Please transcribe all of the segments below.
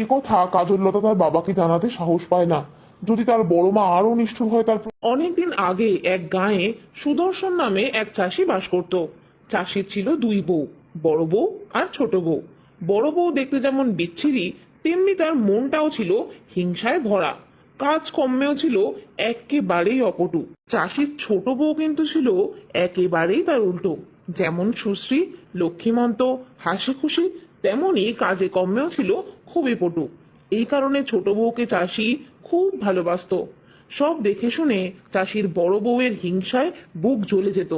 এ কথা কাজললতা তার বাবাকে জানাতে সাহস পায় না। যদি তার বড় মা আরো নিষ্ঠুর হয় তার। অনেকদিন আগে এক গাঁয়ে সুদর্শন নামে এক চাষি বাস করত। চাষির ছিল দুই বউ, বড় বউ আর ছোট বউ। বড় বউ দেখতে যেমন বিচ্ছিরি, তেমনি তার মনটাও ছিল হিংসায় ভরা। কাজ কর্মেও ছিল একেবারেই অপটু। চাষির ছোট বউ কিন্তু ছিল একেবারেই তার উল্টো। যেমন সুশ্রী, লক্ষ্মীমন্ত, হাসি খুশি, তেমনি কাজে কর্মেও ছিল খুবই পটু। এই কারণে ছোট বউকে চাষি খুব ভালোবাসতো। সব দেখে শুনে চাষির বড় বউয়ের হিংসায় বুক জ্বলে যেত।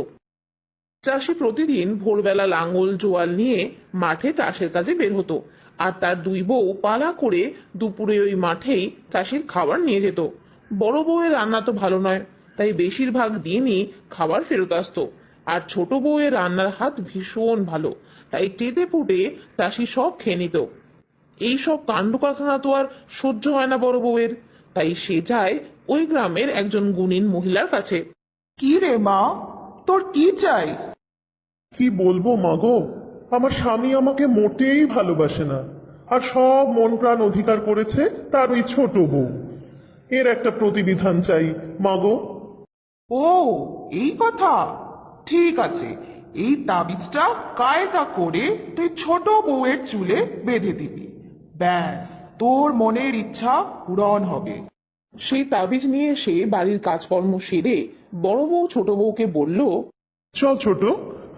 চাষি প্রতিদিন ভোরবেলা লাঙল জোয়াল নিয়ে মাঠে চাষের কাজে বের হতো, আর তার দুই বউ পালা করে দুপুরে ওই মাঠেই চাষির খাবার নিয়ে যেত। বড় বউয়ের রান্না তো ভালো নয়, তাই বেশিরভাগ দিনই খাবার ফেরত আসতো। আর ছোট বউয়ের রান্নার হাত ভীষণ ভালো, তাই চেটে পুটে চাষি সব খেয়ে নিত। এইসব কাণ্ড কারখানা তো আর সহ্য হয় না বড় বউয়ের, তাই সে যায় ওই গ্রামের একজন গুণীন মহিলার কাছে। কি রে মা, তোর কি চাই? কি বলবো মাগো, আমার স্বামী আমাকে মোটেই ভালোবাসে না, আর সব মন প্রাণ অধিকার করেছে তার ওই ছোট বউ। এর একটা প্রতিবিধান চাই মাগো। ও, এই কথা। ঠিক আছে, এই তাবিজটা কায়দা করে তুই ছোট বউয়ের চুলে বেঁধে দিবি। ব্যাস, তোর মনের ইচ্ছা পূরণ হবে। সেই তাবিজ নিয়ে এসে বাড়ির কাজকর্ম সেরে বড় বউ ছোট বউকে বলল, চল ছোট,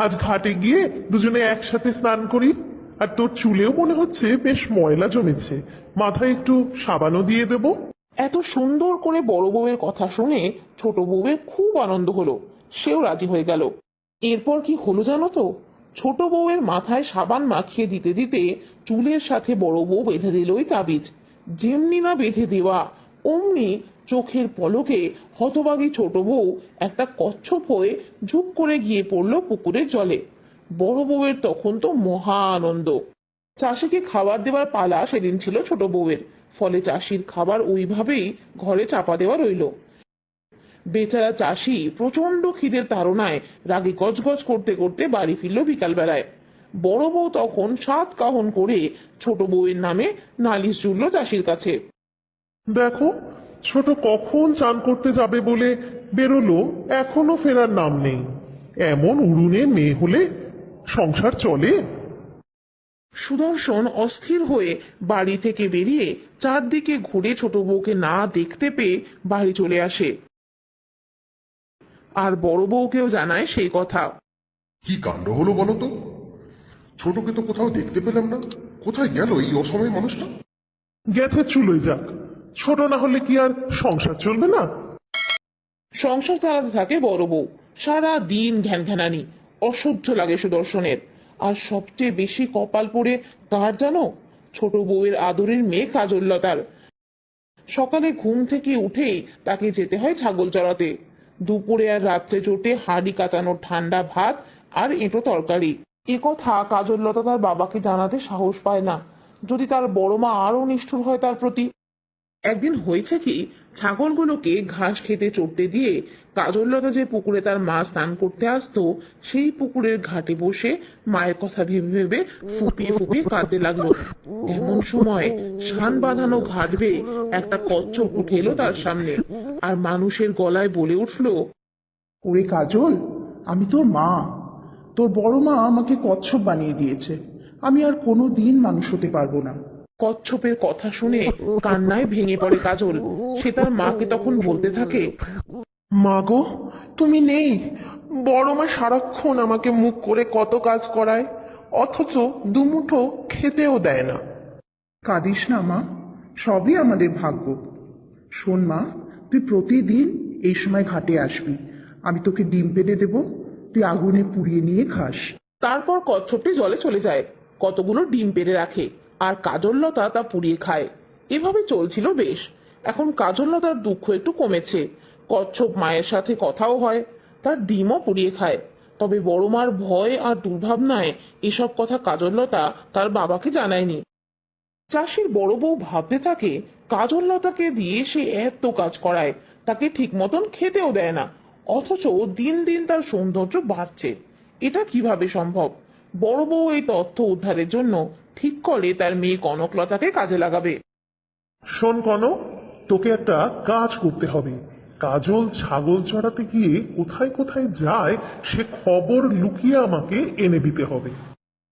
আজ ঘাটে গিয়ে দুজনে একসাথে স্নান করি। আর তোর চুলেও মনে হচ্ছে বেশ ময়লা জমেছে, মাথায় একটু সাবানও দিয়ে দেবো। এত সুন্দর করে বড় বউয়ের কথা শুনে ছোট বউয়ের খুব আনন্দ হলো। সেও রাজি হয়ে গেল। এরপর কি হলো জানো তো? ছোট বউয়ের মাথায় সাবান মাখিয়ে দিতে দিতে চুলের সাথে বড় বউ বেঁধে দিল ওই তাবিজ। যেমনি না বেঁধে দেওয়া, অমনি চোখের পলকে হতবাগী ছোট বউ একটা কচ্ছপ হয়ে ঝুপ করে গিয়ে পড়লো পুকুরের জলে। বড় বউয়ের তখন তো মহা আনন্দ। চাষিকে খাবার দেওয়ার পালা সেদিন ছিল ছোট বউয়ের, ফলে চাষির খাবার ওইভাবেই ঘরে চাপা দেওয়া রইল। বেচারা চাষি প্রচন্ড খিদের তাড়নায় রাগে গজগজ করতে করতে বাড়ি ফিরল বিকালবেলায়। বড় বউ তখন সাত কাহন করে ছোট বউয়ের নামে নালিশ জুড়ল চাষির কাছে। দেখো, ছোট কখন চান করতে যাবে বলে বেরোলো, এখনো ফেরার নাম নেই। এমন উড়ুনে মেয়ে হলে সংসার চলে? সুদর্শন অস্থির হয়ে বাড়ি থেকে বেরিয়ে চারদিকে ঘুরে ছোট বউকে না দেখতে পেয়ে বাড়ি চলে আসে, আর বড় বউকেও জানায় সেই কথা। কি কাণ্ড হলো বলো তো? ছোটকে তো কোথাও দেখতে পেলাম না। কোথায় গেল এই অসময়ে মানুষটা? গেছে চুলোয় যাক, ছোট না হলে কি আর সংসার চলবে না? সংসার চালাতে থাকে বড় বউ। সারা দিন ঘ্যান ঘ্যানানি, অসহ্য লাগে সুদর্শনের। আর সবচেয়ে বেশি কপাল পড়ে কার জানো? ছোট বউয়ের আদরের মেয়ে কাজললতার। সকালে ঘুম থেকে উঠেই তাকে যেতে হয় ছাগল চড়াতে। দুপুরে আর রাত্রে চোটে হাঁড়ি কাচানো ঠান্ডা ভাত আর এঁটো তরকারি। এ কথা কাজললতা তার বাবাকে জানাতে সাহস পায় না। যদি তার বড় মা আরো নিষ্ঠুর হয় তার প্রতি। একদিন হয়েছে কি, ছাগলগুলোকে ঘাস খেতে চড়তে দিয়ে কাজললতা যে পুকুরে তার মা স্নান করতে আসতো, সেই পুকুরের ঘাটে বসে মায়ের কথা ভেবে ভেবে ফুপিয়ে ফুপিয়ে কাঁদতে লাগলো। এমন সময় শান বাঁধানো ঘাট বেয়ে একটা কচ্ছপ উঠে এলো তার সামনে, আর মানুষের গলায় বলে উঠলো, ওরে কাজল, আমি তোর মা। তোর বড় মা আমাকে কচ্ছপ বানিয়ে দিয়েছে। আমি আর কোনো দিন মানুষ হতে পারবো না। কচ্ছপের কথা শুনে কান্নায় ভেঙে পড়ে কাজল। সে তার মাকে তখন বলতে থাকে, মা গো, তুমি নেই। বড় মা সারাক্ষণ আমাকে মুখ করে কত কাজ করায়, অথচ দুমুঠো খেতেও দেয় না। কাঁদিস না মা, সবই আমাদের ভাগ্য। শোন মা, তুই প্রতিদিন এই সময় ঘাটে আসবি। আমি তোকে ডিম পেড়ে দেবো, তুই আগুনে পুড়িয়ে নিয়ে খাস। তারপর কচ্ছপটি জলে চলে যায়, কতগুলো ডিম পেড়ে রাখে, আর কাজললতা তা পুড়িয়ে খায়। এভাবে চলছিল বেশ। এখন কাজললতার দুঃখ একটু কমেছে। কচ্ছপ মায়ের সাথে কথাও হয়, তার ডিমও পুড়িয়ে খায়। তবে বড় মার ভয় আর দুর্ভাবনায় এসব কথা কাজললতা তার বাবাকে জানায়নি। চাষির বড় বউ ভাবতে থাকে, কাজললতাকে দিয়ে সে এত কাজ করায়, তাকে ঠিক মতন খেতেও দেয় না, অথচ দিন দিন তার সৌন্দর্য বাড়ছে। এটা কিভাবে সম্ভব? বড় বউ এই তথ্য উদ্ধারের জন্য ঠিক করে তার মেয়ে কনকলতাকে কাজে লাগাবে। শোন কনক, তোকে একটা কাজ করতে হবে। কাজল ছাগল চড়াতে গিয়ে কোথায় কোথায় যায় সে খবর লুকিয়ে আমাকে এনে দিতে হবে।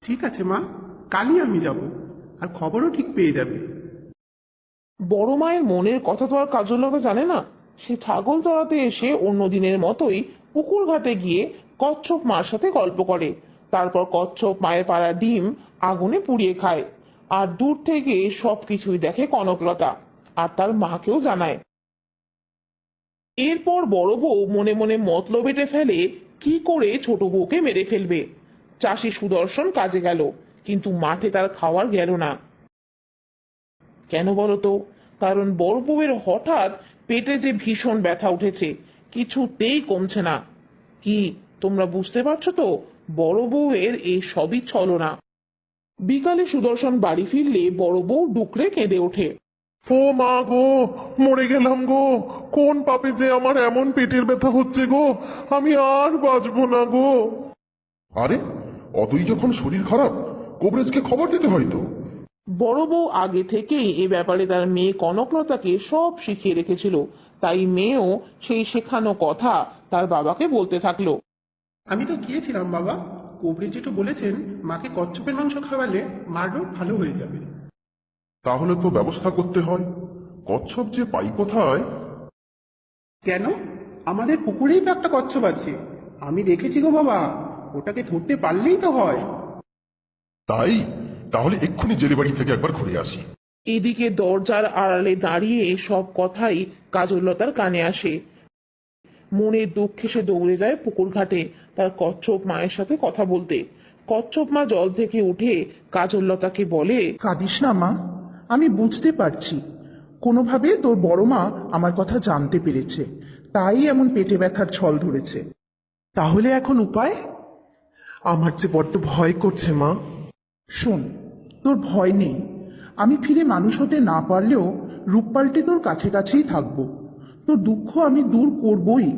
ঠিক আছে মা, কালই আমি যাব, আর খবরও ঠিক পেয়ে যাবে। বড় মায়ের মনের কথা তো আর কাজললতা জানে না। সে ছাগল চড়াতে এসে অন্য দিনের মতোই পুকুর ঘাটে গিয়ে কচ্ছপ মার সাথে গল্প করে। তারপর কচ্ছপ মায়ের পাড়া ডিম আগুনে পুড়িয়ে খায়। আর দূর থেকে সবকিছুই দেখে কনকলতা, আর তার মাকেও জানায়। এরপর বড় বউ মনে মনে মতলব এঁটে ফেলে কি করে ছোট বউকে মেরে ফেলবে। চাষি সুদর্শন কাজে গেল, কিন্তু মাঠে তার খাওয়ার গেল না। কেন বলতো? কারণ বড় বউয়ের হঠাৎ পেটে যে ভীষণ ব্যথা উঠেছে, কিছুতেই কমছে না। কি তোমরা বুঝতে পারছো তো? বড় বউয়ের এই সবই ছলনা। বিকালে সুদর্শন বাড়ি ফিরলে বড় বউ ডুকরে কেঁদে ওঠে। ও মা গো, মরে গেলাম গো! কোন পাপে যে আমার এমন পেটের ব্যথা হচ্ছে গো! আমি আর বাঁচবো না গো! আরে, অতই যখন শরীর খারাপ, কবরেজকে খবর দিতে হয় তো। বড় বউ আগে থেকেই এ ব্যাপারে তার মেয়ে কনকলতাকে সব শিখিয়ে রেখেছিল, তাই মেয়েও সেই শেখানো কথা তার বাবাকে বলতে থাকলো। আমি তো গিয়েছিলাম বাবা, কোবরে যেটু বলেছেন মাকে কচ্ছপের মাংস খাওয়ালে মার রোগ ভালো হয়ে যাবে। তাহলে তো ব্যবস্থা করতে হয়। কচ্ছপ যে পাই কোথায়? কেন? আমাদের পুকুরেই তো একটা কচ্ছপ আছে, আমি দেখেছি গো বাবা, ওটাকে ধরতে পারলেই তো হয়। তাই? তাহলে এক্ষুনি জেলে বাড়ি থেকে একবার ঘুরে আসি। এদিকে দরজার আড়ালে দাঁড়িয়ে সব কথাই কাজললতার কানে আসে। মনের দুঃখে সে দৌড়ে যায় পুকুর ঘাটে তার কচ্ছপ মায়ের সাথে কথা বলতে। কচ্ছপ মা জল থেকে উঠে কাজললতাকে বলে, কাঁদিস না মা, আমি বুঝতে পারছি কোনোভাবে তোর বড় মা আমার কথা জানতে পেরেছে, তাই এমন পেটে ব্যথার ছল ধরেছে। তাহলে এখন উপায়? আমার যে বড্ড ভয় করছে মা। শোন, তোর ভয় নেই, আমি ফিরে মানুষ হতে না পারলেও রূপ পাল্টে তোর কাছে কাছেই থাকবো। তোর দুঃখ আমি দূর করবই।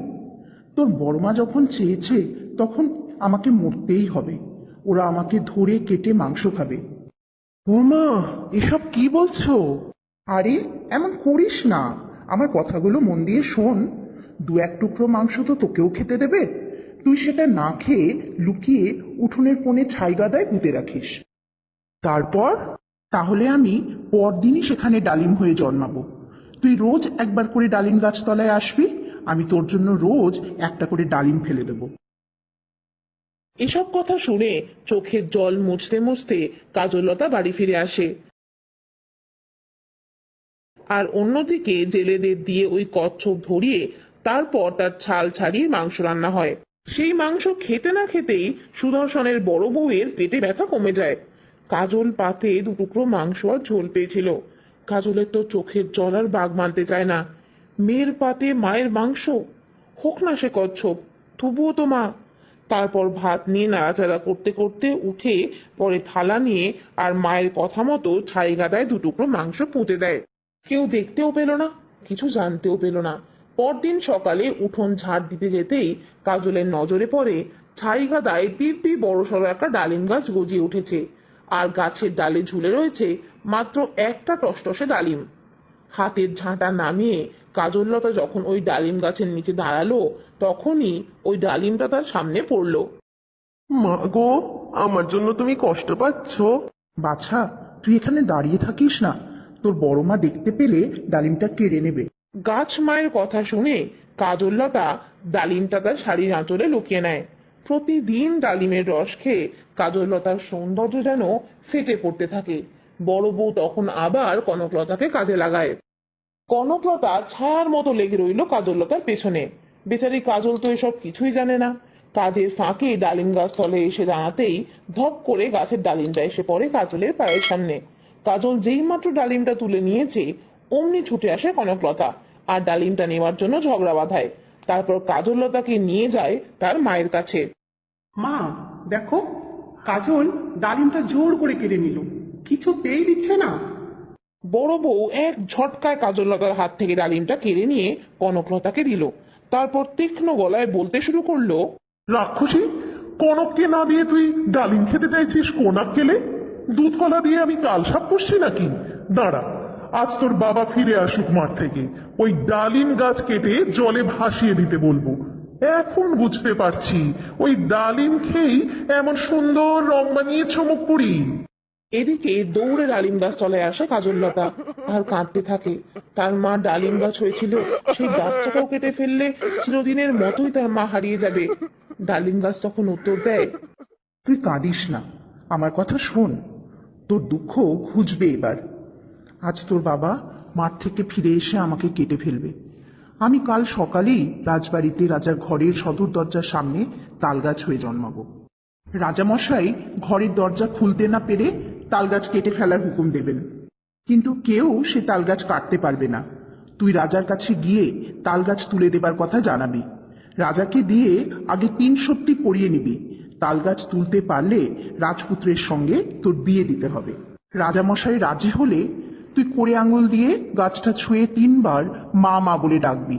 তোর বড় মা যখন চেয়েছে তখন আমাকে মরতেই হবে। ওরা আমাকে ধরে কেটে মাংস খাবে। ও মা, এসব কি বলছো? আরে এমন করিস না, আমার কথাগুলো মন দিয়ে শোন। দু এক টুকরো মাংস তো তোকেও খেতে দেবে, তুই সেটা না খেয়ে লুকিয়ে উঠোনের কোণে ছাই গাদায় পুঁতে রাখিস। তারপর? তাহলে আমি পরদিনই সেখানে ডালিম হয়ে জন্মাবো। তুই রোজ একবার করে ডালিম গাছতলায় আসবি, আমি তোর জন্য রোজ একটা করে ডালিম ফেলে দেবো। এসব কথা শুনে চোখের জল মুছতে মুছতে কাজললতা বাড়ি ফিরে আসে। আর অন্যদিকে জেলেদের দিয়ে ওই কচ্ছপ ধরিয়ে তারপর তার ছাল ছাড়িয়ে মাংস রান্না হয়। সেই মাংস খেতে না খেতেই সুদর্শনের বড় বউয়ের পেটে ব্যথা কমে যায়। কাজল পাতে দুটুকরো মাংস আর ঝোল পেয়েছিল। কাজলের তো চোখের জল আর বাগ মানতে চায় না। মেয়ের পাতে মায়ের মাংস, হোক না সে কচ্ছপ, তবুও তো মা। তারপর ভাত নিয়ে নাড়াচাড়া করতে করতে উঠে পরে থালা নিয়ে আর মায়ের কথা মতো ছাই গাদায় দুটুকরো মাংস পুঁতে দেয়। কেউ দেখতেও পেল না, কিছু জানতেও পেল না। পরদিন সকালে উঠোন ঝাড় দিতে যেতেই কাজলের নজরে পড়ে ছাই গাদায় দিব্যি বড়সড় একটা ডালিম গাছ গজিয়ে উঠেছে, আর গাছের ডালে ঝুলে রয়েছে মাত্র একটা টসটসে ডালিম। হাতের ঝাঁটা নামিয়ে কাজললতা যখন ওই ডালিম গাছের নিচে দাঁড়ালো, তখনই ওই ডালিমটা তার সামনে পড়লো। মা গো, আমার জন্য তুমি কষ্ট পাচ্ছ? বাছা, তুই এখানে দাঁড়িয়ে থাকিস না, তোর বড় মা দেখতে পেলে ডালিমটা কেড়ে নেবে। গাছ মায়ের কথা শুনে কাজললতা ডালিমটা তার শাড়ির আঁচলে লুকিয়ে নেয়। প্রতিদিন ডালিমের রস খেয়ে কাজললতার সৌন্দর্য যেন ফেটে পড়তে থাকে। বড় বউ তখন আবার কনকলতাকে কাজে লাগায়। কনকলতা ছায়ার মতো লেগে রইল কাজললতার পেছনে। বেচারি কাজল তো এসব কিছুই জানে না। কাজের ফাঁকে ডালিম গাছ তলে এসে দাঁড়াতেই ধপ করে গাছের ডালিমটা এসে পড়ে কাজলের পায়ের সামনে। কাজল যেই মাত্র ডালিমটা তুলে নিয়েছে, অমনি ছুটে আসে কনকলতা আর ডালিমটা নেওয়ার জন্য ঝগড়া বাঁধায়। তারপর কাজললতাকে নিয়ে যায় তার মায়ের কাছে। মা দেখো, কাজল ডালিমটা জোর করে কেড়ে নিল, কিছুতেই দিচ্ছে না। বড় বউ এক ঝটকায় কাজললতার হাত থেকে ডালিমটা কেড়ে নিয়ে কনকলতাকে দিল। তারপর তীক্ষ্ণ গলায় বলতে শুরু করলো, রাক্ষসী, কনককে না দিয়ে তুই ডালিম খেতে চাইছিস কোন আক্কেলে? দুধ কলা দিয়ে আমি কাল সাপ পুষছি নাকি? দাঁড়া, আজ তোর বাবা ফিরে আসুক মাঠ থেকে, ওই ডালিম গাছ কেটে জলে ভাসিয়ে দিতে বলবো। এখন বুঝতে পারছি ওই ডালিম খেয়েই এমন সুন্দর রং বানিয়েছ মুখ পুরি। এদিকে দৌড়ে ডালিম গাছ তলায় আসে কাজললতা আর কাঁদতে থাকে। তার মা ডালিম গাছ হয়েছিল, সেই গাছটাকেও কেটে ফেললে চিরদিনের মতোই তার মা হারিয়ে যাবে। ডালিম গাছ তখন উত্তর দেয়, তুই কাঁদিস না, আমার কথা শোন। তোর দুঃখ ঘুচবে এবার। আজ তোর বাবা মাঠ থেকে ফিরে এসে আমাকে কেটে ফেলবে। আমি কাল সকালেই রাজবাড়িতে রাজার ঘরের সদর দরজার সামনে তালগাছ হয়ে জন্মাবো। রাজামশাই ঘরের দরজা খুলতে না পেরে তালগাছ কেটে ফেলার হুকুম দেবেন, কিন্তু কেউ সে তালগাছ কাটতে পারবে না। তুই রাজার কাছে গিয়ে তালগাছ তুলে দেবার কথা জানাবি। রাজাকে দিয়ে আগে 3 সত্যি পরিয়ে নিবি। তালগাছ তুলতে পারলে রাজপুত্রের সঙ্গে তোর বিয়ে দিতে হবে। রাজামশাই রাজি হলে তুই কোড়ে আঙুল দিয়ে গাছটা ছুঁয়ে 3 বার মা মা বলে ডাকবি।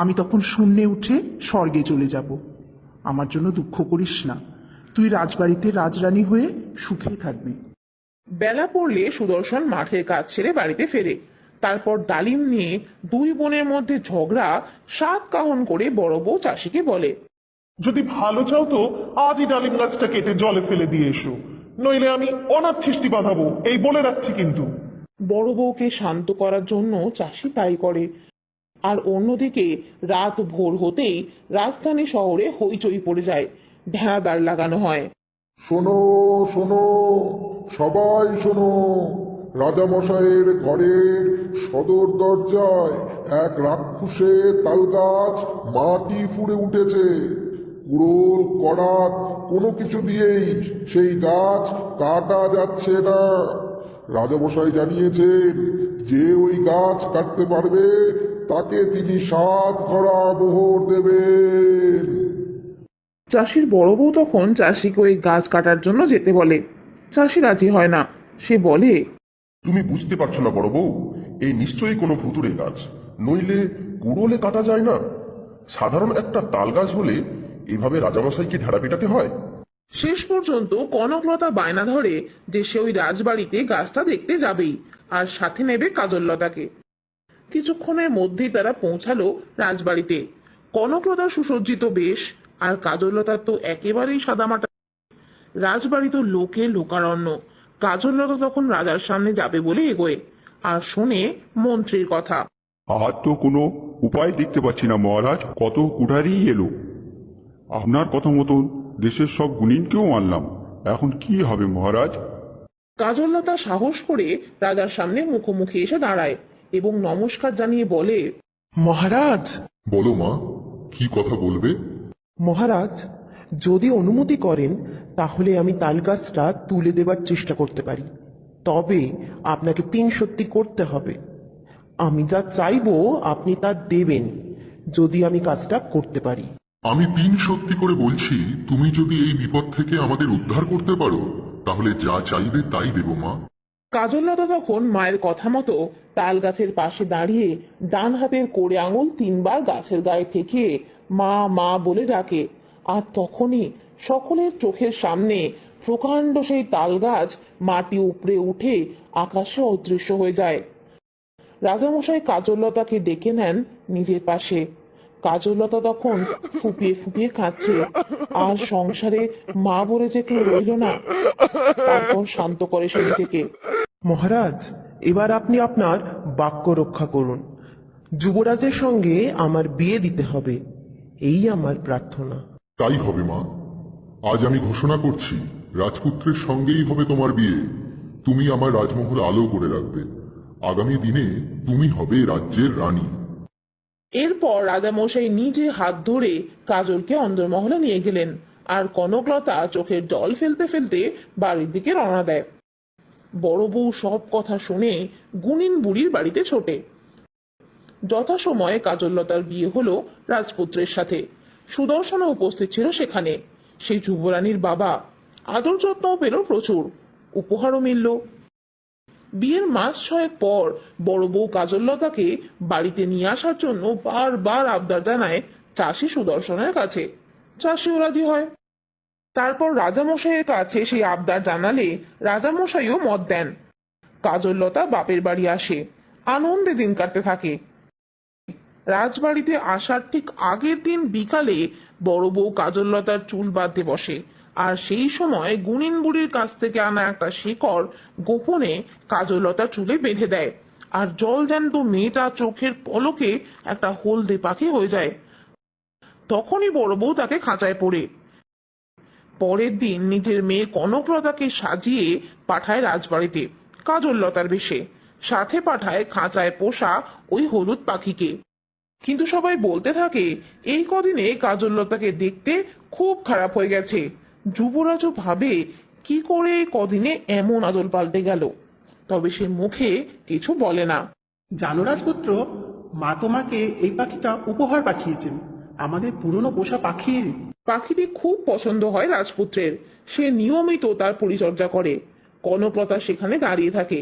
আমি তখন শূন্যে উঠে স্বর্গে চলে যাব। আমার জন্য দুঃখ করিস না, তুই রাজবাড়িতে রাজরানী হয়ে সুখে থাকবি। বেলা পড়লে সুদর্শন মাঠের কাজ ছেড়ে বাড়িতে ফেরে। তারপর ডালিম নিয়ে 2 বোনের মধ্যে ঝগড়া 7 কাহন করে বড় বউ চাষিকে বলে, যদি ভালো চাও তো আজই ডালিম গাছটা কেটে জলে ফেলে দিয়ে এসো, নইলে আমি অনাথ সৃষ্টি বাঁধাবো, এই বলে রাখছি কিন্তু। বড় বউকে শান্ত করার জন্য চাষি তাই করে। আর অন্যদিকে রাত ভোর হতেই রাজধানী শহরে হইচই পড়ে যায়, ঢেড়াদার লাগানো হয়। শোনো শোনো, সবাই শোনো, রাজামশাইয়ের ঘরের সদর দরজায় এক রাক্ষসে তালগাছ মাটি ফুঁড়ে উঠেছে। কুড়োল করাত কোনো কিছু দিয়েই সেই গাছ কাটা যাচ্ছে না। রাজামশাই জানিয়েছেন যে ওই গাছ কাটতে পারবে তাকে তিনি 7 ঘোড়া মোহর দেবেন। চাষির বড় বউ তখন চাষিকে ওই গাছ কাটার জন্য যেতে বলে। চাষি রাজি হয় না। সে বলে, তুমি বুঝতে পারছো না বড় বউ, এই নিশ্চয়ই কোনো ভুতুড়ে গাছ, নইলে কুড়োলে কাটা যায় না। সাধারণ একটা তাল গাছ হলে এভাবে রাজামশাইকে ঢেড়া পেটাতে হয়? শেষ পর্যন্ত কনকলতা বায়না ধরে যে সে ওই রাজবাড়িতে গাছটা দেখতে যাবেই, আর সাথে নেবে কাজললতাকে। কিছুক্ষণের মধ্যেই তারা পৌঁছালো রাজবাড়িতে। কনকলতা সুসজ্জিত বেশ, আর কাজললতার তো একেবারেই সাদামাটা। রাজবাড়ি তো লোকে লোকারণ্য। কাজললতা তখন রাজার সামনে যাবে বলে এগোয়, আর শোনে মন্ত্রীর কথা। আর তো কোনো উপায় দেখতে পাচ্ছি না মহারাজ, কত কুঠারি এলো। আপনার কথা মতন দেশের সব গুণিনকেও আনলাম, এখন কি হবে মহারাজ? কাজললতা সাহস করে রাজার সামনে মুখোমুখি এসে দাঁড়ায় এবং নমস্কার জানিয়ে বলে, মহারাজ, বলো মা, কি কথা বলবে? মহারাজ, যদি অনুমতি করেন তাহলে আমি তালগাছটা তুলে দেবার চেষ্টা করতে পারি, তবে আপনাকে 3 সত্যি করতে হবে। আমি যা চাইবো আপনি তা দেবেন, যদি আমি কাজটা করতে পারি। আমি 3 সত্যি করে বলছি, তুমি যদি এই বিপদ থেকে আমাদের উদ্ধার করতে পারো তাহলে যা চাইবে তাই দেব মা। কাজললতা তখন মায়ের কথা মতো তাল গাছের পাশে দাঁড়িয়ে ডান হাতের কোড়ে আঙুল 3 বার গাছের গায়ে ঠেকিয়ে মা মা বলে ডাকে। আর তখনই সকলের চোখের সামনে প্রকাণ্ড সেই তাল গাছ মাটি উপড়ে উঠে আকাশে অদৃশ্য হয়ে যায়। রাজামশাই কাজললতাকে ডেকে নেন নিজের পাশে। কাজললতা তখন ফুপিয়ে ফুপিয়ে কাঁদছে, আর সংসারে মা বলে যে কেউ রইল না। তারপর শান্ত করে সে নিজেকে। মহারাজ, এবার আপনি আপনার বাক্য রক্ষা করুন। যুবরাজের সঙ্গে আমার বিয়ে দিতে হবে, এই আমার প্রার্থনা। তাই হবে মা, আজ আমি ঘোষণা করছি রাজপুত্রের সঙ্গেই হবে তোমার বিয়ে। তুমি আমার রাজমহল আলো করে রাখবে, আগামী দিনে তুমি হবে রাজ্যের রানী। এরপর রাজামশাই নিজে হাত ধরে কাজলকে অন্দরমহলে নিয়ে গেলেন, আর কনকলতা চোখের জল ফেলতে ফেলতে বাড়ির দিকে রওনা দেয়। বড় বউ সব কথা শুনে গুণিন বুড়ির বাড়িতে ছোটে। যথাসময়ে কাজললতার বিয়ে হলো রাজপুত্রের সাথে। সুদর্শনও উপস্থিত ছিল সেখানে। সেই যুবরানীর বাবা আদর যত্নও পেল প্রচুর, উপহারও মিলল। বিয়ের মাস 6 পর বড় বউ কাজললতাকে বাড়িতে নিয়ে আসার জন্য বারবার আবদার জানায় চাষি সুদর্শনের কাছে। চাষিও রাজি হয়। তারপর রাজামশাইয়ের কাছে সেই আবদার জানালে রাজামশাইও মত দেন। কাজললতা বাপের বাড়ি আসে, আনন্দে দিন কাটতে থাকে। রাজবাড়িতে আসার ঠিক আগের দিন বিকালে বড় বউ কাজললতার চুল বাঁধতে বসে, আর সেই সময় গুনিন বুড়ির কাছ থেকে আনা একটা শিকড় গোপনে কাজললতার চুলে বেঁধে দেয়, আর জল জ্যান্ত মেয়েটা চোখের পলকে একটা হলদে পাখি হয়ে যায়। তখনই বড় বউ তাকে খাঁচায় পড়ে। পরের দিন নিজের মেয়ে কনকলতাকে সাজিয়ে পাঠায় রাজবাড়িতে কাজললতার বেশে, সাথে পাঠায় খাঁচায় পোষা ওই হলুদ পাখিকে। কিন্তু সবাই বলতে থাকে এই কদিনে কাজললতাকে দেখতে খুব খারাপ হয়ে গেছে। যুবরাজও ভাবে কি করে এই কদিনে এমন আদল পাল্টে গেল, তবে সে মুখে কিছু বলে না। জানো রাজপুত্র, মা তোমাকে এই পাখিটা উপহার পাঠিয়েছেন, আমাদের পুরনো পোষা পাখির। পাখিটি খুব পছন্দ হয় রাজপুত্রের, সে নিয়মিত তার পরিচর্যা করে। কনকলতা সেখানে দাঁড়িয়ে থাকে।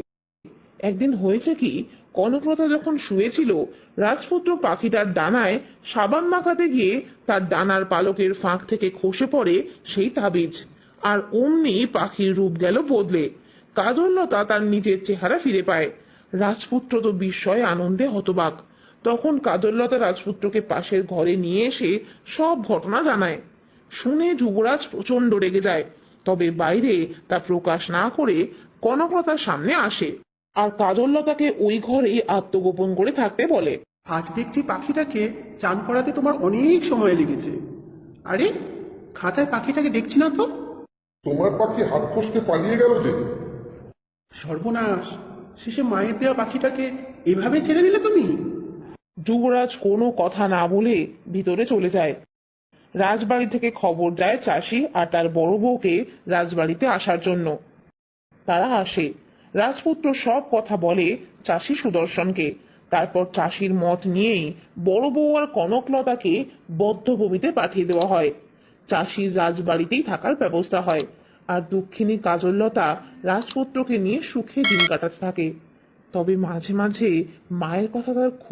একদিন হয়েছে কি, কনকলতা যখন শুয়েছিল, রাজপুত্র পাখিটার ডানায় সাবান মাখাতে গিয়ে তার ডানার পালকের ফাঁক থেকে খসে পড়ে সেই তাবিজ, আর অমনি পাখির রূপ গেল বদলে। কাজললতা তার নিজের চেহারা ফিরে পায়। রাজপুত্র তো বিস্ময়ে আনন্দে হতবাক। তখন কাজললতা রাজপুত্রকে পাশের ঘরে নিয়ে এসে সব ঘটনা জানায়। শুনে যুবরাজ প্রচন্ড রেগে যায়, তবে বাইরে তা প্রকাশ না করে কনকলতার সামনে আসে, আর কাজললতাকে ওই ঘরেই আত্মগোপন করে থাকতে বলে। আজ দেখছি পাখিটাকে চান করাতে তোমার অনেক সময় লেগেছে। আরে, খাঁচায় পাখিটাকে দেখছি না তো। তোমার পাখি হাত ফসকে পালিয়ে গেল যে। সর্বনাশ, শেষে মায়ের দেওয়া পাখিটাকে এভাবে ছেড়ে দিলে তুমি? যুবরাজ কোনো কথা না বলে ভিতরে চলে যায়। রাজবাড়ি থেকে খবর যায় চাষি আর তার বড় বউকে রাজবাড়িতে আসার জন্য। তারা আসে। রাজপুত্র সব কথা বলে চাষি সুদর্শনকে। তারপর চাষির মত নিয়েই বড় বউ আর কনকলতাকে বদ্ধভূমিতে পাঠিয়ে দেওয়া হয়। চাষির রাজবাড়িতেই থাকার ব্যবস্থা হয়, আর দক্ষিণী কাজললতা রাজপুত্রকে নিয়ে সুখে দিন কাটাতে থাকে। তবে মাঝে মাঝে মায়ের কথা তার খুব